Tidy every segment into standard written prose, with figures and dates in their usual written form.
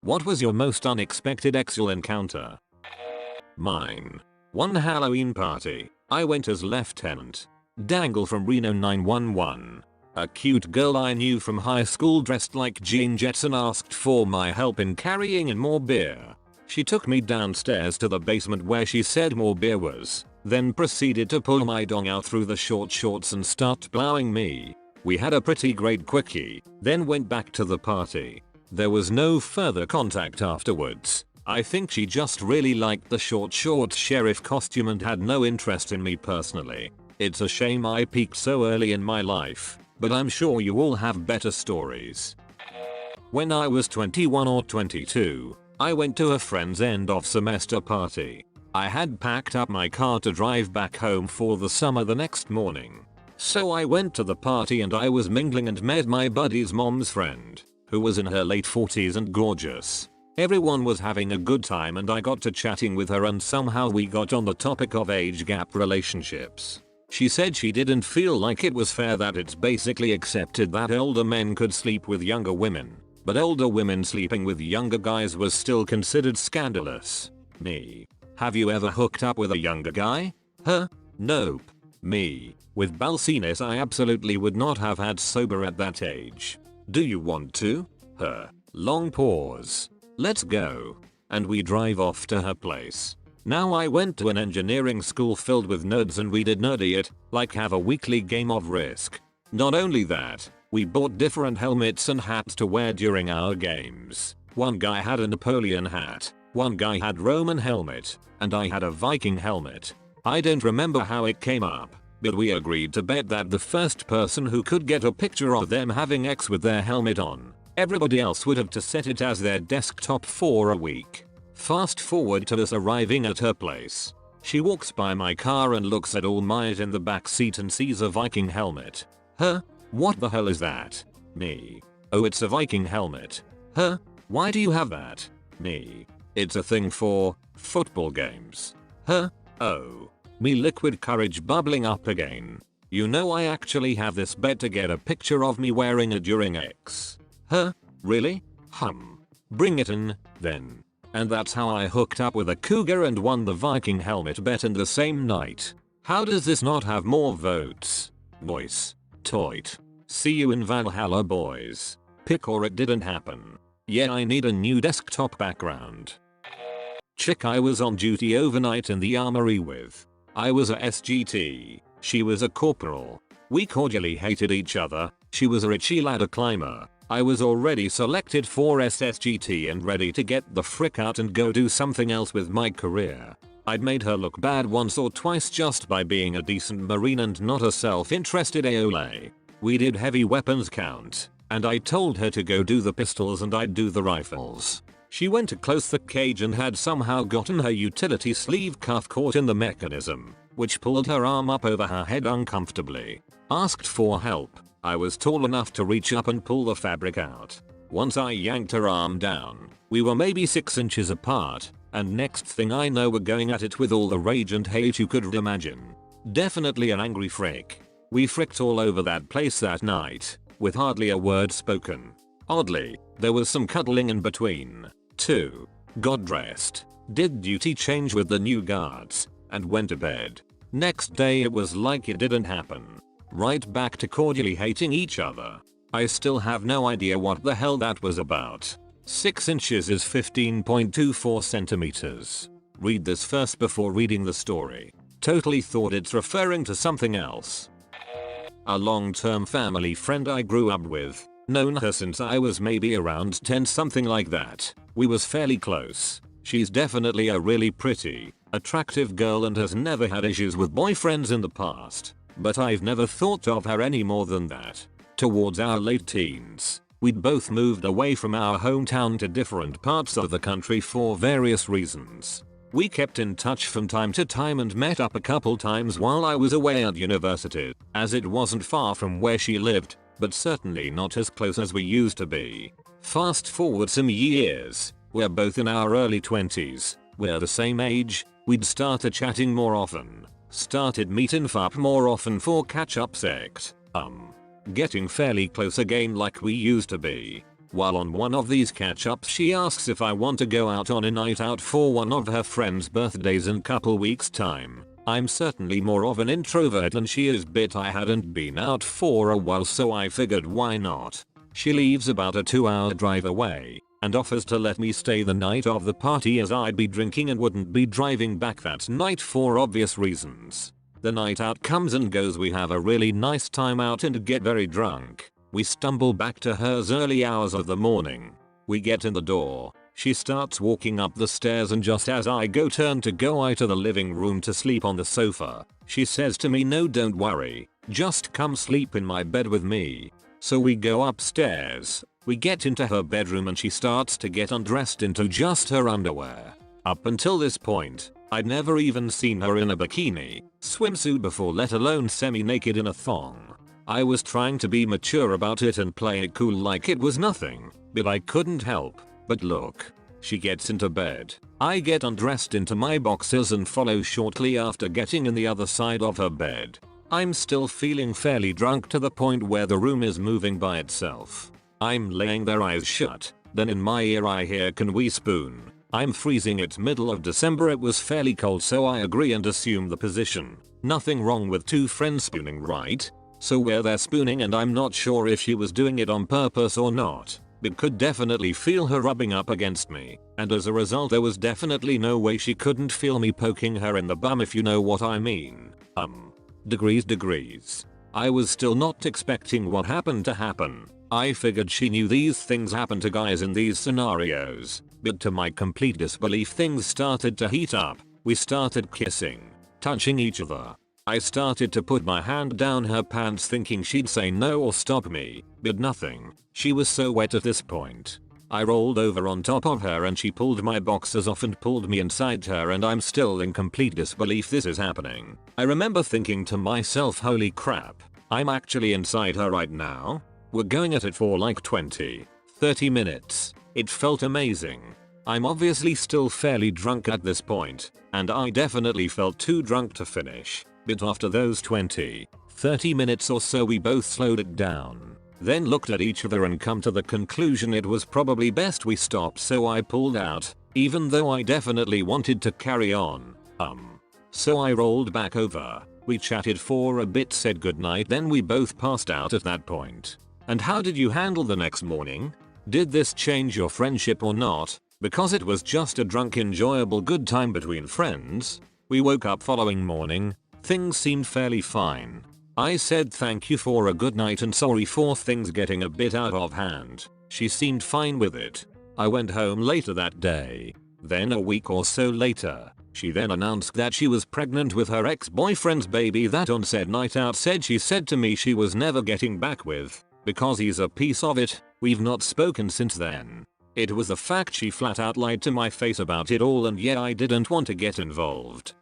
What was your most unexpected sexual encounter? Mine. One Halloween party, I went as Lieutenant Dangle from Reno 911. A cute girl I knew from high school dressed like Jean Jetson asked for my help in carrying in more beer. She took me downstairs to the basement where she said more beer was, then proceeded to pull my dong out through the short shorts and start blowing me. We had a pretty great quickie, then went back to the party. There was no further contact afterwards. I think she just really liked the short shorts sheriff costume and had no interest in me personally. It's a shame I peaked so early in my life, but I'm sure you all have better stories. When I was 21 or 22, I went to a friend's end of semester party. I had packed up my car to drive back home for the summer the next morning. So I went to the party and I was mingling and met my buddy's mom's friend, who was in her late 40s and gorgeous. Everyone was having a good time and I got to chatting with her and somehow we got on the topic of age gap relationships. She said she didn't feel like it was fair that it's basically accepted that older men could sleep with younger women, but older women sleeping with younger guys was still considered scandalous. Me. Have you ever hooked up with a younger guy? Her? Nope. Me. With balsiness I absolutely would not have had sober at that age. Do you want to? Her. Long pause. Let's go. And we drive off to her place. Now I went to an engineering school filled with nerds and we did nerdy it, like have a weekly game of Risk. Not only that, we bought different helmets and hats to wear during our games. One guy had a Napoleon hat, one guy had Roman helmet, and I had a Viking helmet. I don't remember how it came up, but we agreed to bet that the first person who could get a picture of them having X with their helmet on, everybody else would have to set it as their desktop for a week. Fast forward to us arriving at her place. She walks by my car and looks at all mine in the back seat and sees a Viking helmet. Her? What the hell is that? Me. Oh, it's a Viking helmet. Her? Why do you have that? Me. It's a thing for football games. Her? Oh. Me, liquid courage bubbling up again. You know I actually have this bet to get a picture of me wearing it during X. Her? Really? Bring it in, then. And that's how I hooked up with a cougar and won the Viking helmet bet in the same night. How does this not have more votes? Voice. Toit. See you in Valhalla, boys. Pick or it didn't happen. Yeah, I need a new desktop background. Chick I was on duty overnight in the armory with. I was a SGT. She was a corporal. We cordially hated each other. She was a Richie ladder climber. I was already selected for SSGT and ready to get the frick out and go do something else with my career. I'd made her look bad once or twice just by being a decent marine and not a self-interested AOLA. We did heavy weapons count, and I told her to go do the pistols and I'd do the rifles. She went to close the cage and had somehow gotten her utility sleeve cuff caught in the mechanism, which pulled her arm up over her head uncomfortably. Asked for help. I was tall enough to reach up and pull the fabric out. Once I yanked her arm down, we were maybe 6 inches apart, and next thing I know we're going at it with all the rage and hate you could imagine. Definitely an angry frick. We fricked all over that place that night, with hardly a word spoken. Oddly, there was some cuddling in between, too. Got dressed, did duty change with the new guards, and went to bed. Next day it was like it didn't happen. Right back to cordially hating each other. I still have no idea what the hell that was about. 6 inches is 15.24 centimeters. Read this first before reading the story. Totally thought it's referring to something else. A long-term family friend I grew up with. Known her since I was maybe around 10, something like that. We was fairly close. She's definitely a really pretty, attractive girl and has never had issues with boyfriends in the past. But I've never thought of her any more than that. Towards our late teens, we'd both moved away from our hometown to different parts of the country for various reasons. We kept in touch from time to time and met up a couple times while I was away at university, as it wasn't far from where she lived, but certainly not as close as we used to be. Fast forward some years, we're both in our early 20s, we're the same age, we'd started chatting more often. Started meeting up more often for catch-up sex. Getting fairly close again like we used to be. While on one of these catch-ups she asks if I want to go out on a night out for one of her friend's birthdays in couple weeks time. I'm certainly more of an introvert than she is, but I hadn't been out for a while, so I figured why not. She leaves about a 2-hour drive away and offers to let me stay the night of the party, as I'd be drinking and wouldn't be driving back that night for obvious reasons. The night out comes and goes, we have a really nice time out and get very drunk. We stumble back to hers early hours of the morning. We get in the door. She starts walking up the stairs, and just as I turn to go out to the living room to sleep on the sofa, she says to me, "No, don't worry. Just come sleep in my bed with me." So we go upstairs. We get into her bedroom and she starts to get undressed into just her underwear. Up until this point, I'd never even seen her in a bikini, swimsuit before, let alone semi-naked in a thong. I was trying to be mature about it and play it cool like it was nothing, but I couldn't help but look. She gets into bed. I get undressed into my boxers and follow shortly after, getting in the other side of her bed. I'm still feeling fairly drunk to the point where the room is moving by itself. I'm laying there, eyes shut. Then in my ear I hear, "Can we spoon?" I'm freezing. It's middle of December. It was fairly cold, so I agree and assume the position. Nothing wrong with two friends spooning, right? So we're there spooning, and I'm not sure if she was doing it on purpose or not, but could definitely feel her rubbing up against me, and as a result there was definitely no way she couldn't feel me poking her in the bum, if you know what I mean. Degrees. I was still not expecting what happened to happen. I figured she knew these things happen to guys in these scenarios, but to my complete disbelief things started to heat up. We started kissing, touching each other. I started to put my hand down her pants thinking she'd say no or stop me, but nothing. She was so wet at this point. I rolled over on top of her and she pulled my boxers off and pulled me inside her, and I'm still in complete disbelief this is happening. I remember thinking to myself, holy crap, I'm actually inside her right now? We're going at it for like 20, 30 minutes. It felt amazing. I'm obviously still fairly drunk at this point, and I definitely felt too drunk to finish. But after those 20, 30 minutes or so we both slowed it down. Then looked at each other and come to the conclusion it was probably best we stopped, so I pulled out, even though I definitely wanted to carry on. So I rolled back over. We chatted for a bit, said goodnight, then we both passed out at that point. And how did you handle the next morning? Did this change your friendship or not? Because it was just a drunk, enjoyable good time between friends. We woke up following morning. Things seemed fairly fine. I said thank you for a good night and sorry for things getting a bit out of hand. She seemed fine with it. I went home later that day. Then a week or so later, she then announced that she was pregnant with her ex-boyfriend's baby that on said night out she said to me she was never getting back with, because he's a piece of it. We've not spoken since then. It was the fact she flat out lied to my face about it all, and yet I didn't want to get involved.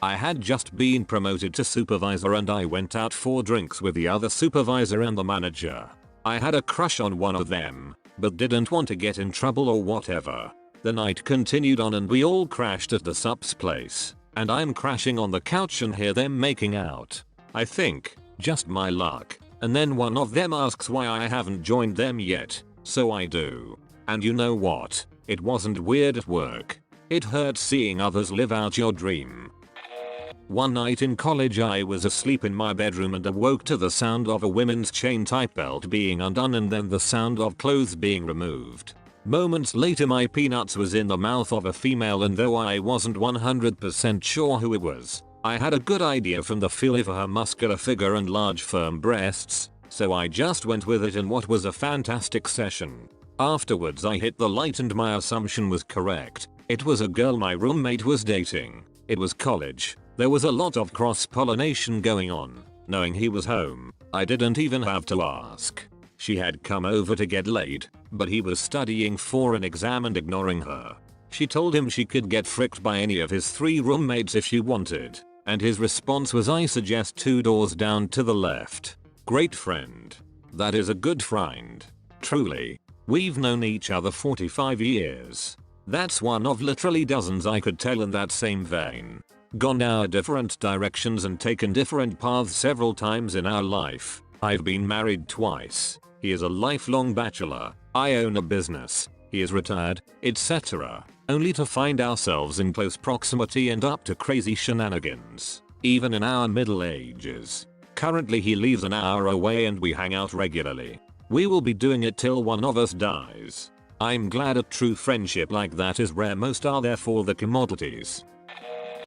I had just been promoted to supervisor and I went out for drinks with the other supervisor and the manager. I had a crush on one of them, but didn't want to get in trouble or whatever. The night continued on and we all crashed at the sup's place, and I'm crashing on the couch and hear them making out. I think, just my luck. And then one of them asks why I haven't joined them yet, so I do. And you know what? It wasn't weird at work. It hurt seeing others live out your dream. One night in college I was asleep in my bedroom and awoke to the sound of a women's chain type belt being undone and then the sound of clothes being removed. Moments later my peanuts was in the mouth of a female, and though I wasn't 100% sure who it was, I had a good idea from the feel of her muscular figure and large firm breasts, so I just went with it in what was a fantastic session. Afterwards I hit the light and my assumption was correct. It was a girl my roommate was dating. It was college. There was a lot of cross-pollination going on. Knowing he was home, I didn't even have to ask. She had come over to get laid, but he was studying for an exam and ignoring her. She told him she could get fricked by any of his 3 roommates if she wanted, and his response was, "I suggest 2 doors down to the left." Great friend. That is a good friend. Truly. We've known each other 45 years. That's one of literally dozens I could tell in that same vein. Gone our different directions and taken different paths several times in our life. I've been married twice. He is a lifelong bachelor. I own a business, he is retired, etc. Only to find ourselves in close proximity and up to crazy shenanigans, even in our middle ages. Currently he lives an hour away and we hang out regularly. We will be doing it till one of us dies. I'm glad a true friendship like that is rare, most are therefore the commodities.